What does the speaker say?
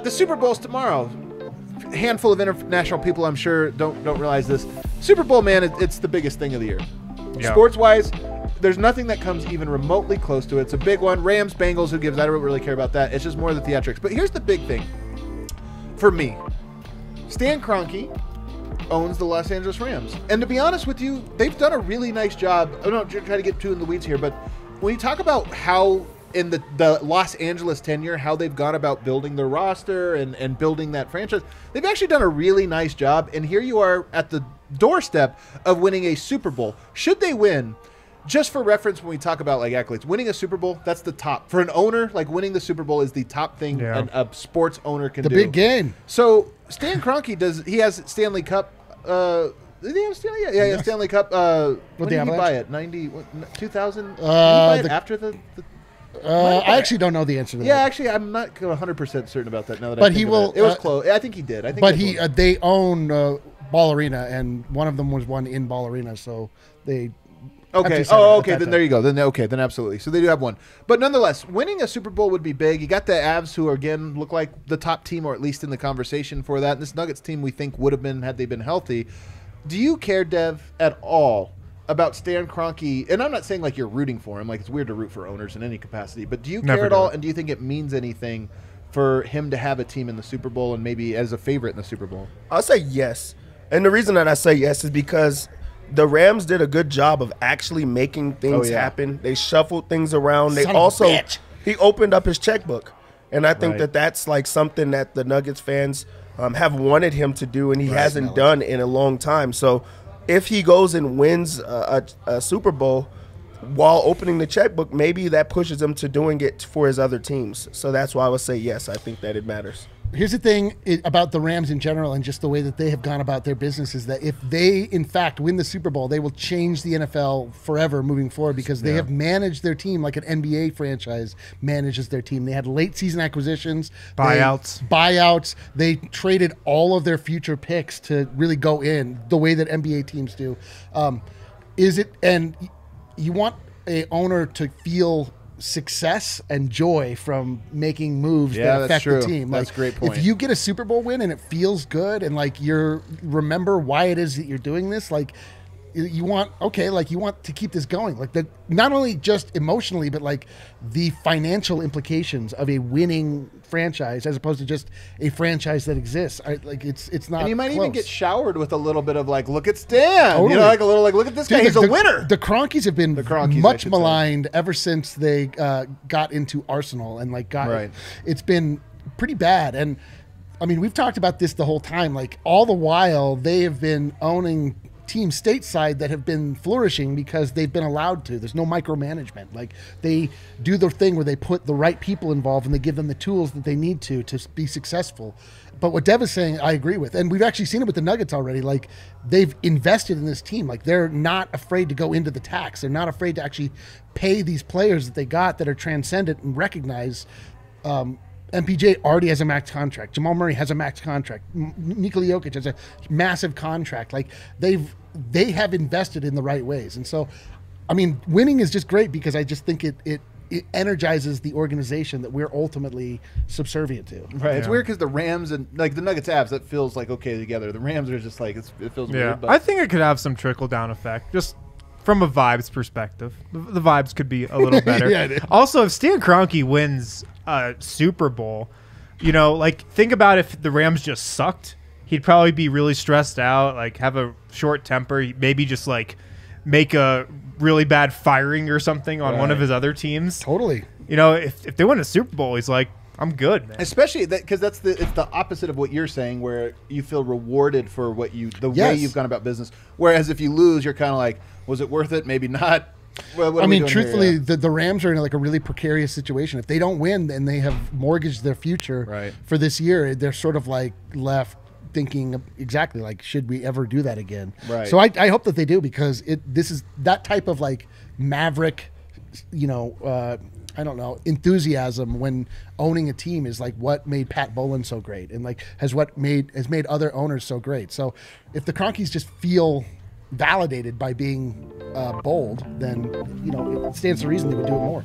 The Super Bowl's tomorrow. A handful of international people, I'm sure, don't realize this. Super Bowl, man, it's the biggest thing of the year. Yeah. Sports-wise, there's nothing that comes even remotely close to it. It's a big one. Rams, Bengals, who gives? I don't really care about that. It's just more the theatrics. But here's the big thing for me. Stan Kroenke owns the Los Angeles Rams. And to be honest with you, they've done a really nice job. I don't try to get too in the weeds here, but when you talk about how in the Los Angeles tenure, how they've gone about building their roster and building that franchise, they've actually done a really nice job. And here you are at the doorstep of winning a Super Bowl. Should they win, just for reference, when we talk about like accolades, winning a Super Bowl, that's the top. For an owner, like winning the Super Bowl is the top thing a sports owner can do. The big game. So Stan Kroenke he has Stanley Cup. Did he have Stanley? Yeah, Stanley Cup. When did he buy it? 2000? Did he buy it after the I actually don't know the answer to that. Yeah, actually, I'm not 100% certain about that now that I think of it. It was close. I think he did. They own Ball Arena, and one of them was one in Ball Arena, so they... Okay. Oh, okay. Then there you go. Then absolutely. So they do have one. But nonetheless, winning a Super Bowl would be big. You got the Avs, who again look like the top team, or at least in the conversation for that. And this Nuggets team, we think, would have been had they been healthy. Do you care, Dev, at all about Stan Kroenke? And I'm not saying like you're rooting for him. Like, it's weird to root for owners in any capacity. But do you care at all? And do you think it means anything for him to have a team in the Super Bowl and maybe as a favorite in the Super Bowl? I'll say yes. And the reason that I say yes is because the Rams did a good job of actually making things happen. They shuffled things around. He opened up his checkbook. And I think that's like something that the Nuggets fans have wanted him to do, and he hasn't done in a long time. So if he goes and wins a Super Bowl while opening the checkbook, maybe that pushes him to doing it for his other teams. So that's why I would say yes, I think that it matters. Here's the thing about the Rams in general and just the way that they have gone about their business is that if they, in fact, win the Super Bowl, they will change the NFL forever moving forward because they have managed their team like an NBA franchise manages their team. They had late season acquisitions. Buyouts. They traded all of their future picks to really go in the way that NBA teams do. And you want a owner to feel success and joy from making moves that affect the team. That's a great point. If you get a Super Bowl win and it feels good and like you're remember why it is that you're doing this, like you want to keep this going. Like that, not only just emotionally, but like the financial implications of a winning franchise as opposed to just a franchise that exists. It's not. And you might even get showered with a little bit of like, look at Stan. Totally. You know, like a little like, look at this guy. He's a winner. The Kroenkes have been much maligned ever since they got into Arsenal and like it's been pretty bad. And I mean, we've talked about this the whole time. Like all the while, they have been owning teams stateside that have been flourishing because they've been allowed to. There's no micromanagement. Like they do the thing where they put the right people involved and they give them the tools that they need to be successful. But what Dev is saying, I agree with. And we've actually seen it with the Nuggets already. Like they've invested in this team. Like they're not afraid to go into the tax. They're not afraid to actually pay these players that they got that are transcendent and recognize MPJ already has a max contract. Jamal Murray has a max contract. Nikola Jokic has a massive contract. Like they have invested in the right ways. And so, I mean, winning is just great because I just think it energizes the organization that we're ultimately subservient to. Right. It's weird because the Rams and like the Nuggets Avs, that feels like okay together. The Rams are just like it feels weird. But I think it could have some trickle down effect. Just from a vibes perspective, the vibes could be a little better. Also, if Stan Kroenke wins a Super Bowl, you know, like think about if the Rams just sucked, he'd probably be really stressed out, like have a short temper, maybe just like make a really bad firing or something on one of his other teams. Totally. You know, if they win a Super Bowl, he's like, I'm good, man. Especially that because it's the opposite of what you're saying, where you feel rewarded for what way you've gone about business. Whereas if you lose, you're kind of like, was it worth it? Maybe not. Well, I mean, truthfully, the Rams are in like a really precarious situation. If they don't win, then they have mortgaged their future for this year. They're sort of like left thinking exactly like, should we ever do that again? Right. So I hope that they do because this is that type of like maverick, you know, I don't know, enthusiasm when owning a team is like what made Pat Bowlen so great and like has made other owners so great. So if the Kroenkes just feel validated by being bold, then, you know, it stands to reason they would do it more.